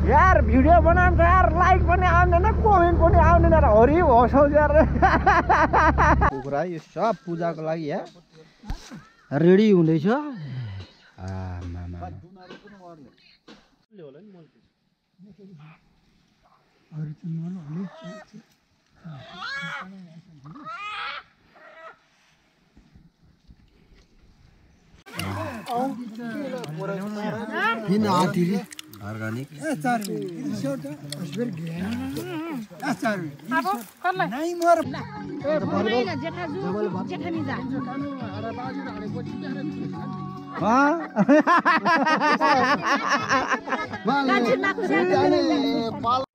यार भिडियो बनाउँछ यार लाइक पनि आउँदैन कमेन्ट पनि आउँदैन यार हरि हसाउँछ यार कुखुरा यो सब पूजाको लागि यार रेडी हुँदैछ organic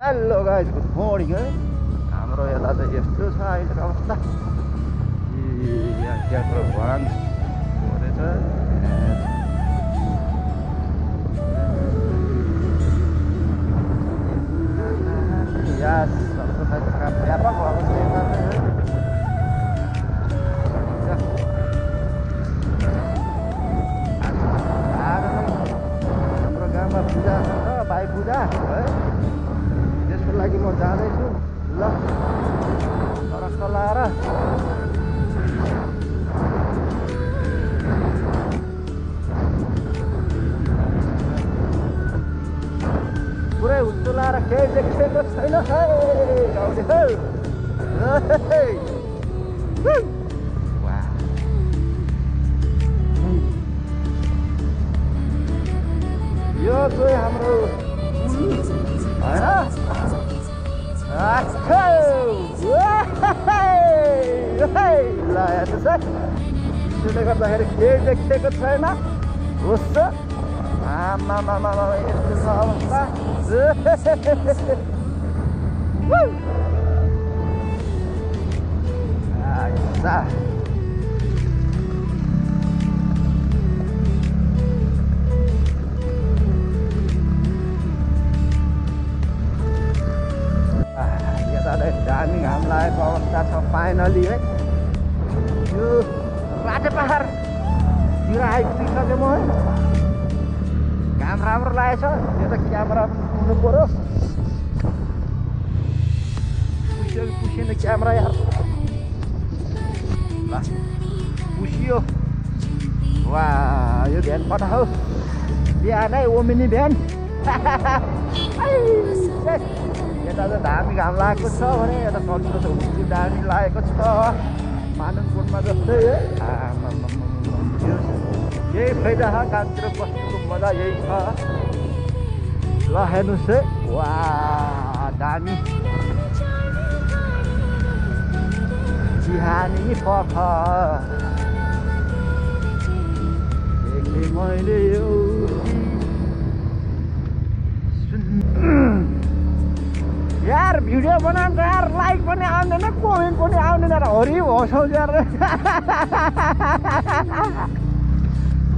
hello guys good morning है हाम्रो यता चाहिँ यस्तो छ अहिलेको अवस्था ट्र्याक्टर भराङ रहेछ Yes, सबको साथ काम व्यापक अवस्था है हाम्रो गाउँमा पूजा छ भाइ पूजा है त्यसको लागि म जाँदैछु ल सरक्क लाएर पुरै हुत्तो लाएर केही देखेको छैन है यो चाहिँ हाम्रो होइन ल हेर्नुहोस् है त्यसले गर्दाखेरि केही देखेको छैन होस् त आमा यस्तो छ अवस्था यता दामी घाम लागेको अवस्था छ फाइनली है यो राते पहाडतिर आइपुगिसकेँ म है घाम राम्रो लागेछ यो त क्यामेरा पनि पुग्नु पर्यो पुसिएन क्यामेरा यार ल पुसियो वा यो भ्यान पठाऊ बिहानै ओमिनी भ्यान यता त दामी घाम लागेको छ भने यता सन्चो त हुन्छु दामी लागेको छ माननकोटमा जस्तै है यही फाइदा छ कामतिर बस्नुको मजा यही छ ल हेर्नुहोस् है वा दामी बिहानी पख देखेँ मैले यार भिडियो बनाउँछ यार लाइक पनि आउँदैन कमेन्ट पनि आउँदैन यार हरि हसाउँछ यार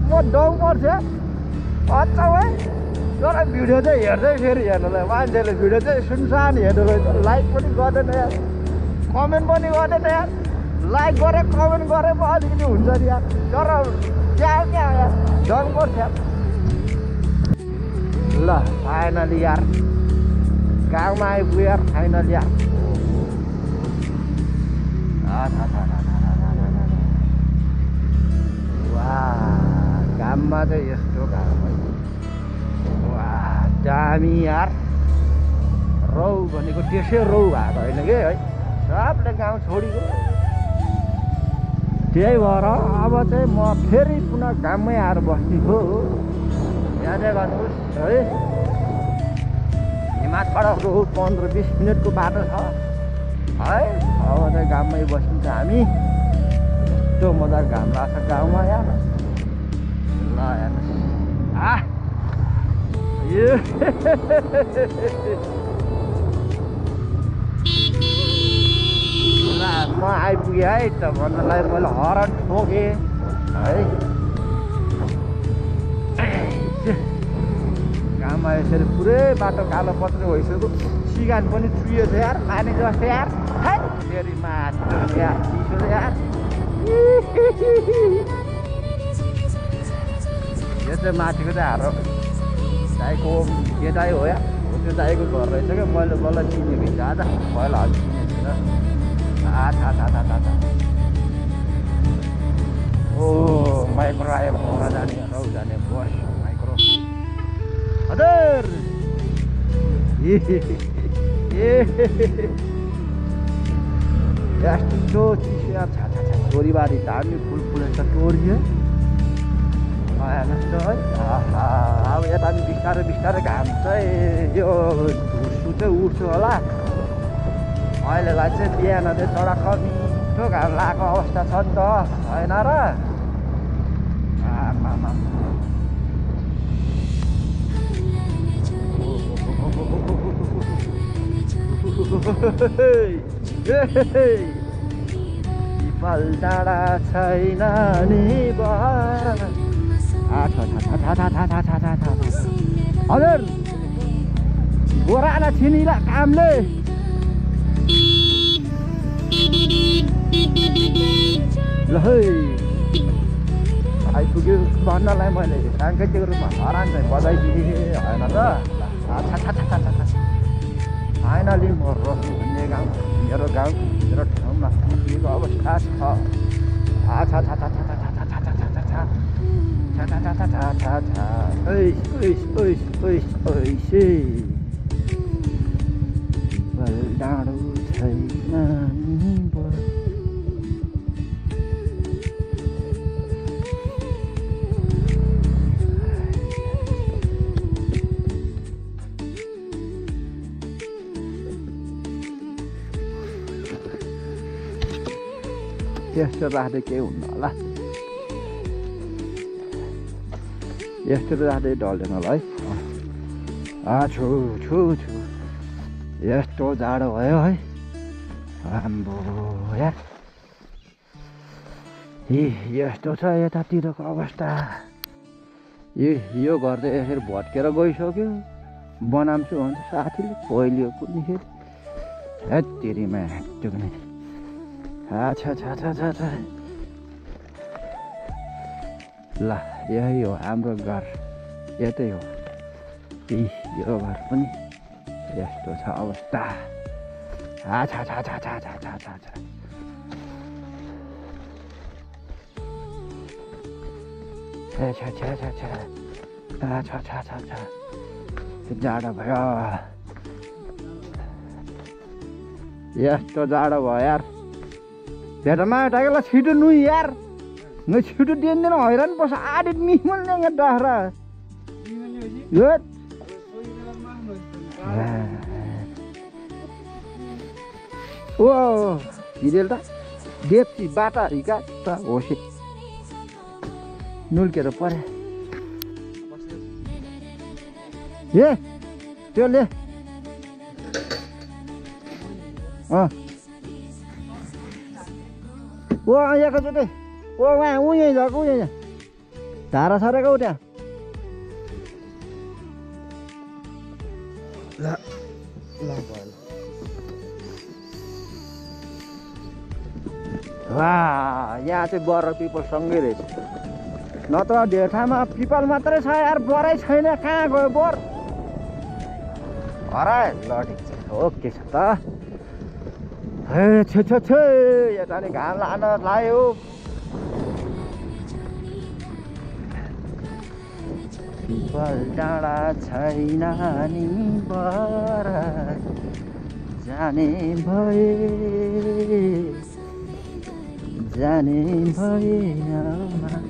म डङ पर्छ अच्छा है तर भिडियो चाहिँ हेर्दै फेरि हेर्नुलाई मान्छेले भिडियो चाहिँ सुनसान हेर्नुलाई लाइक पनि गर्दैन यार कमेन्ट पनि गर्दैन यार लाइक गरे कमेन्ट गरे पो अलिकति हुन्छ नि यार तर क्या यार डङ पर्छ यार ल फाइनली यार गाउँमा आइपुग्यो यार फाइनली यार घाममा चाहिँ यस्तो घाम है वा दामी यार रौ भनेको त्यसै रौ भएको होइन कि है सबले गाउँ छोडिको त्यही भएर अब चाहिँ म फेरि पुनः घाममै आएर बस्ने हो यादै गर्नुहोस् है हिमालबाट 15-20 मिनटको बाटो छ है अब चाहिँ घाममै बसिन्छ हामी यस्तो मजा घाम लाग्छ गाउँमा यार ल हेर्नुहोस् म आइपुगेँ है त भन्नलाई मैले हरन ठोकेँ है घाममा यसरी पुरै बाटो कालो पत्र भइसक्यो सिगान पनि चुयो छ यार पानी जस्तो यार फेरि माथि यार चिसो यार यो चाहिँ माथिको चाहिँ हाम्रो दाइको केटाइ हो या त्यो दाइको घर रहेछ क्या मैले बल्ल चिनेको हिजो आज पहिला अलि चिनेको थिएन ओ माइक्रो आयो भौरा जाने रौ जाने बस माइक्रो हजुर यस्तो चिसो यार छाछा चोरीबारी धार्मिक फुल फुलेछ टोरी जस्तो है अब यता पनि बिस्तारै बिस्तारै घाम चाहिँ यो धुसु चाहिँ उठ्छ होला अहिलेलाई चाहिँ बिहान चाहिँ चडक्क मिठो घाम लागेको अवस्था छ नि त होइन र आमामा पिपल डाँडा छैन नि हजुर गोराला छिनीला कामले ल है आइपुग्यो भन्नलाई मैले साङ्केतिक रूपमा हरान चाहिँ बजाइदिएँ होइन त फाइनली म रह्नु भन्ने गाउँ मेरो ठाउँमा पुगेको अवस्था छ डाँडो छैन यस्तो राख्दै केही हुन्न होला यस्तो राख्दै ढल्दैन होला है छु यस्तो जाडो भयो है आम्बो यार यस्तो छ यतातिरको अवस्था यो घर चाहिँ यसरी भत्केर गइसक्यो बनाउँछु भन्छ साथीले पहिलो कुन्निखेर हेत्तेरीमा ह्याट्टुक्ने ल यही हो हाम्रो घर यतै हो यो घर पनि यस्तो छ अवस्था जाडो भयो यस्तो जाडो भयो यार भेटमा टाइगरलाई छिटो नुई यार न छिटो दिन हैरान पर्छ आधी मिमल्ने डाहरा यो ओ हिरेल त देप्ची बाटा हिका त होसी नुल्केर परे ए त्यो ले ओ यहाँको चाहिँ ओ वहाँ उहीँ जाएको उहीँ धारा सरेको उ त्यहाँ ल वाह यहाँ चाहिँ बर पिपल सँगै रहेछ नत्र धेर ठाउँमा पिपल मात्रै छ यार बरै छैन कहाँ गयो बर हराए ल ठिक छ ओके छ त छे यता नि घाम लान लाग्यो पिपल डाँडा छैन नि बर जाने भए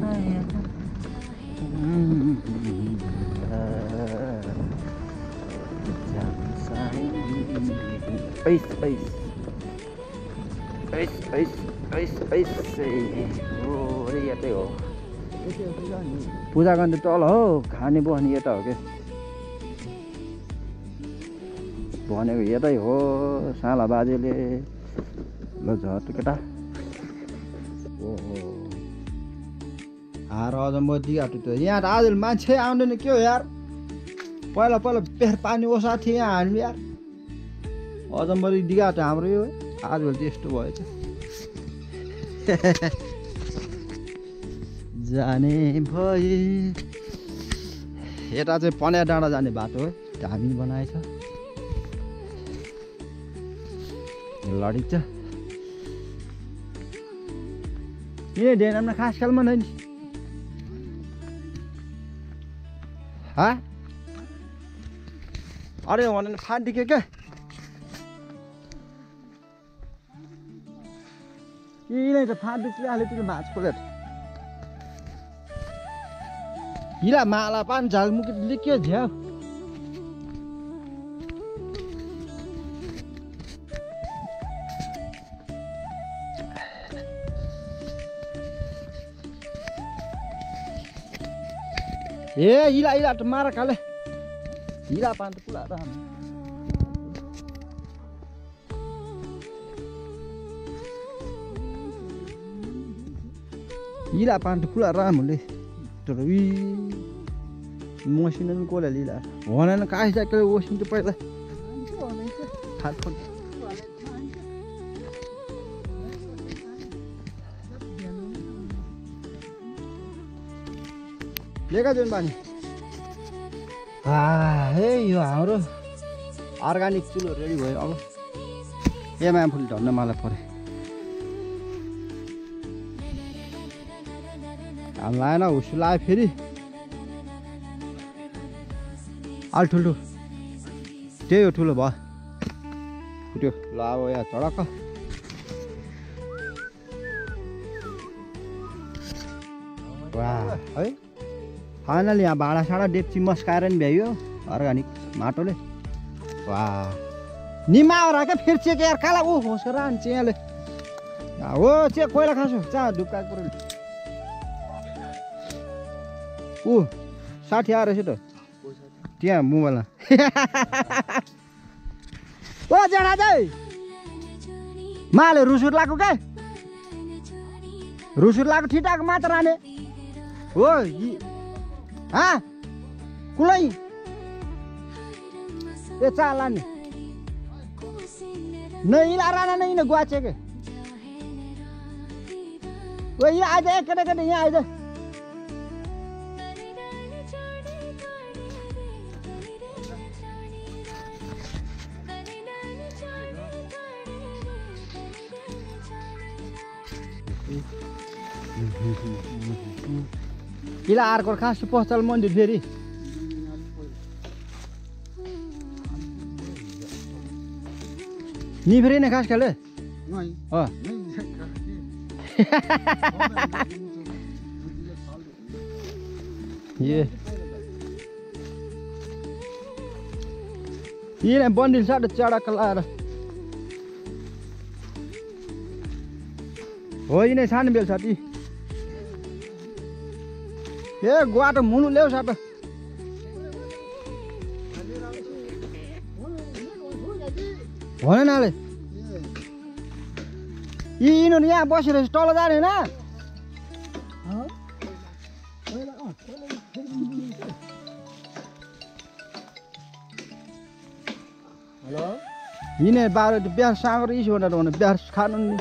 माया यतै हो पूजा गर्ने तल हो खाने बस्ने यता हो क्या भनेको यतै हो साला बाजेले ल झट केटा ओहो हार अझ म दिइहाल्छु त यहाँ आज मान्छे आउँदैन के हो यार पहिला पेर पानी ओसा थिएँ यहाँ हामी यार अझ म दिइहाल्छु हाम्रो यो आजभोलि चाहिँ यस्तो भएछ जाने भए यता चाहिँ पन्या डाँडा जाने बाटो हो धामी बनाएछ लडिक छ ये डेनामा खास खालमा नै हा अरे भने फाटिके के यिनै त फाटिके हाले त्यो माछ परेर हिला माला पान झालमुकी के झ्याउ ए हिला हिला त मार खाले हिला पान त पुला राम हिला पान त पुला राम हुले तर वी मसिन कोला लिला भनेन काई जाके ओसिन त पहिला हात फोन लेका जुन पानी हे यो हाम्रो अर्गानिक चुलो रेडी भयो अब एमाम फुल ढल्न मलाई परे हाल लाएन हुसु लायो फेरि अल ठुलो त्यही हो ठुलो भयो फुट्यो ल अब यहाँ चढक्क वाह है फाइनली यहाँ भाँडा साँडा डेप्ची मस्काएर नि भ्याइयो अर्गानिक माटोले वाह निमा हो क्या फेरि चेक यार काला ऊ होस् र चियाले हो चेक कोइला खान्छु चा ढुक्का कुरो ऊ 60 आएर रहेछ त त्यहाँ मोबाइलमा ओ जेडा चाहिँ माले रुसुर लाग्यो क्या रुसुर लाग्यो ठिटाको मात्र राने हो हाँ कुलै ए चाला नि नहीं ला राना नहीं न गुआचे के वो ये आ जाए कने कने यहाँ आ जाए किला आरको खास पसल मन्दिर फेरि नि फेरि नै खास खेले ये बन्डिल साटो चढाक लाएर हो यिनै सानो बेल साथी ए गुवाटो मुनु ल्याउ साटो भने नाले यिनीहरू यहाँ बसेर तल जाने होइन यिनीहरू बाह्र बिहा साँगेर इस भनेर भने बिहा खानु नि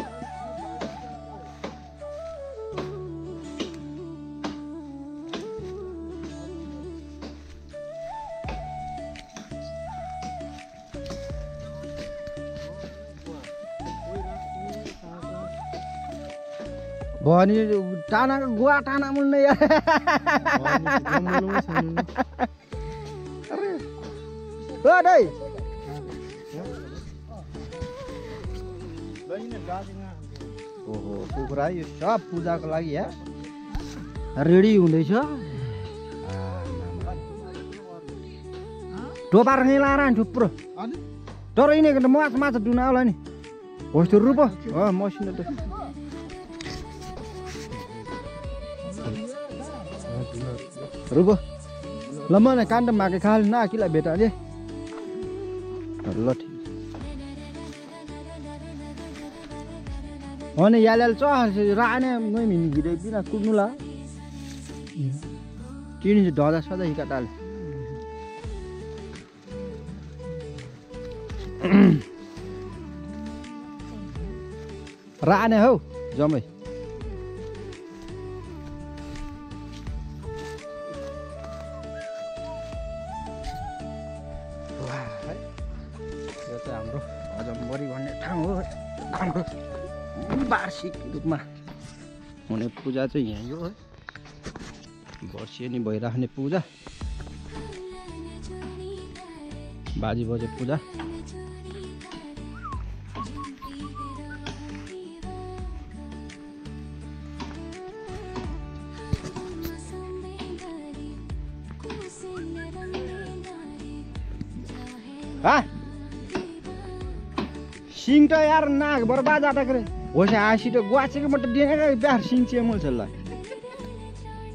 भनी टानाको गुवा टाना मुल्ने यार ओ दाइ ओहो कुखुरा यो सब पूजाको लागि या रेडी हुँदैछ टोपा रङै लाएर थुप्रो तर यिनीहरूको माछा माछा दुना होला नि होस् त्यो रुपो मसिनो त रुपो ल मलाई काण्ड माके खाल ना किला बेटाले ल ठीक अनि यालेल चह राने मै मिनि गिरे बिना कुद्नु ला किन ढदा सदा हिकाटाल राने हौ जमै राजम्बरी भन्ने ठाउँ हो। हाम्रो वार्षिक रूपमा हुने पूजा चाहिँ यही हो है। वर्षेनी भइराख्ने पूजा, बाजी बजे पूजा। सिंह तो यार नाक बर्बाद आता करे वैसे आशी तो गुआचे के मत देने का प्यार सिंह चाहिए मुझे चल रहा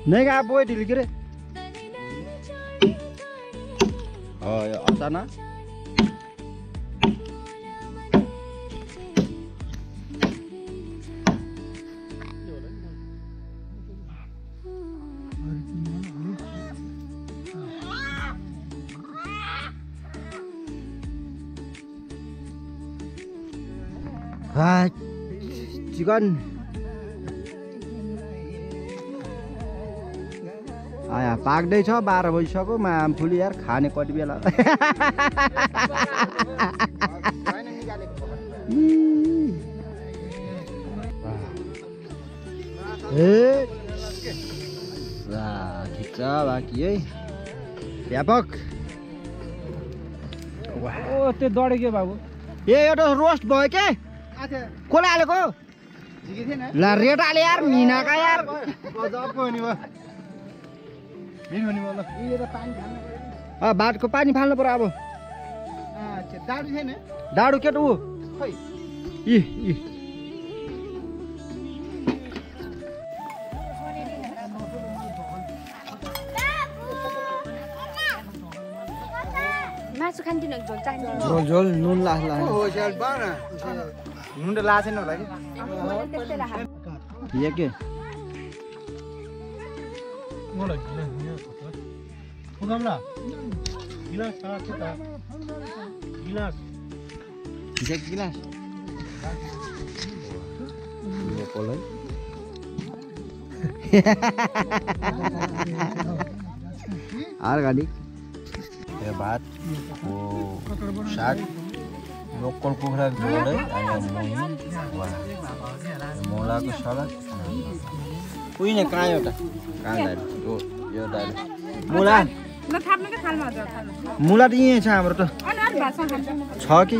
नहीं का बोए दिल करे हाँ आता ना चिकन आया पाक्दैछ 12 बजिसक्यो मामफुली यार खाने कति बेला ठिक छ बाँकी है व्यापक ओ त्यो दडे के बाबु ए एउटा रोस्ट भयो के कसले हालेको ल रेट हाले यार मिनाका यार गजब हो नि भयो मिन हो नि ल यो त पानी फाल्नु पर्यो बाटको पानी फाल्नु पर्यो अब डाडु छैन डाडु के त उ खै इ मासु खान्दिन झोल चाहिन्छ झोल झोल नुन लास ला हो सेल बाना नुन त लासेन होला कि त्यस्तै राख ये के मलाई पुगमला गिलास साथ छ गिलास एक गिलास यो कोलै अर्गानिक यो भात ओ साग लोकल कुखुराको झोल है अनि मुलाको सलाद उही नै कहाँ एउटा कहाँ दाइले यो दाइले मुला नथाप्नु के थालमा हजुर मुला त यहीँ छ हाम्रो त अनि अरु भातसँग खान्छ छ कि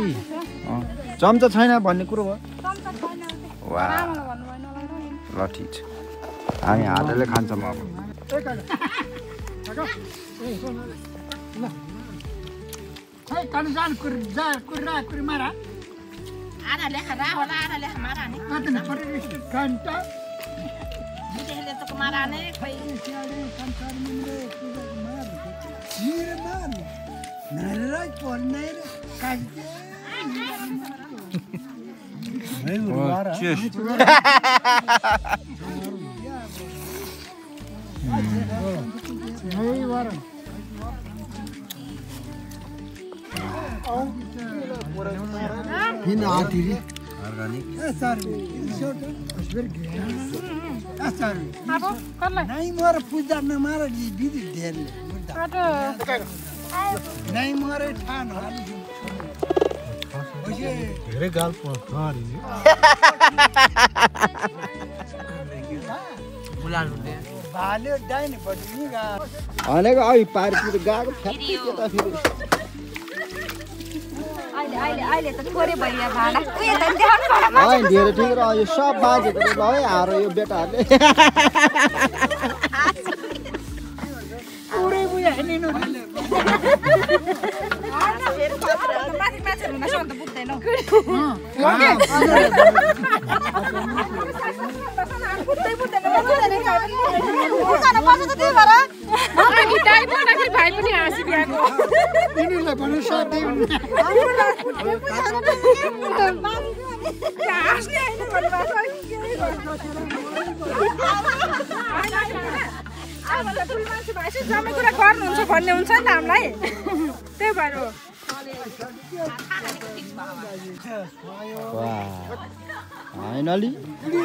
चम्चा छैन भन्ने कुरो भयो चम्चा छैन वा आमालाई भन्नु भएन ल ठिक छ हामी हातले खान्छौँ अब खै कान जान कुर्रा मारा आधा लेखा रा होला आधा लेखा मारा नि कतन छोटे घन्टा मिटेले त मारा नै खै संसार मिले मार नरै पर्ने काजे Yine adili. Organik. Asar. Kuşver gel. Asar. अब करले नहीं मोर पूजा न मार जी दीदी देर ले काटो नहीं मोरे ठान हाली ओजे धेरै गाल पखारी बुलाल हुँदै भाल्यो डाइन बड्नी गा भनेको अहिले पारतिर गएको फ्याक्ट्री के त फेरि अहिले त थोरै भइया भाडा उयो त देखाउनु पर्यो है धेरै ठिक र यो सब बाजेको ल है हारो यो बेटाहरुले पुरै बुया हेर्नु माथि माछा हुन सक्छ त बुझ्दैनौ बुझ्दैन पर्छ त त्यही भएर अनि टाइम पर्दाखेरि भाइ पनि हाँसी बिहाको यिनीलाई भन्नु सक्दै हाँस्ने होइन भन्नुभएको अब त ठुलो मान्छे भएपछि जम्मै कुरा गर्नुहुन्छ भन्ने हुन्छ नि त हामीलाई त्यही भएर हो वाह फाइनली दुई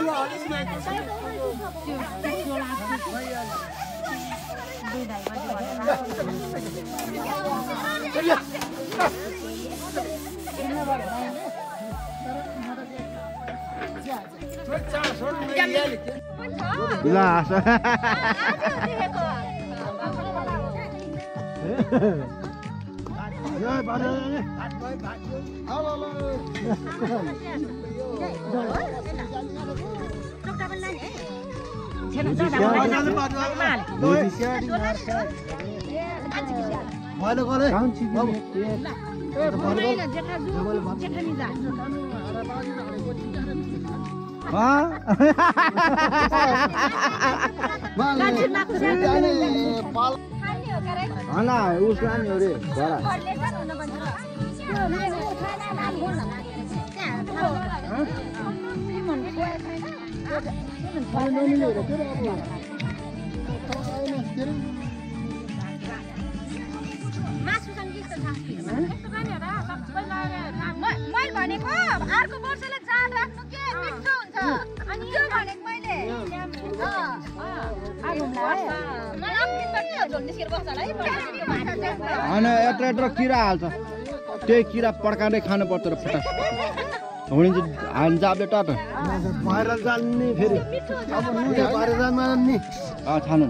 उसको नि अरे बरा मैले भनेको अर्को वर्षलाई चाड राख्नु के मिठो हुन्छ अनि त्यो भनेको मैले होइन यत्रो किरा हाल्छ त्यही किरा पड्काउँदै खानुपर्छ र फटाक हुने चाहिँ जाबले टट बाहिर जाने फेरि अब नुने बाहिर जानमा नि छानु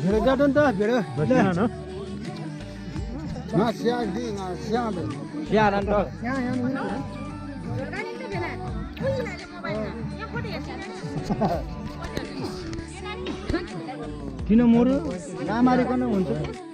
भेड जाडो नि त भेड किन मर्यो नमारिकन हुन्छ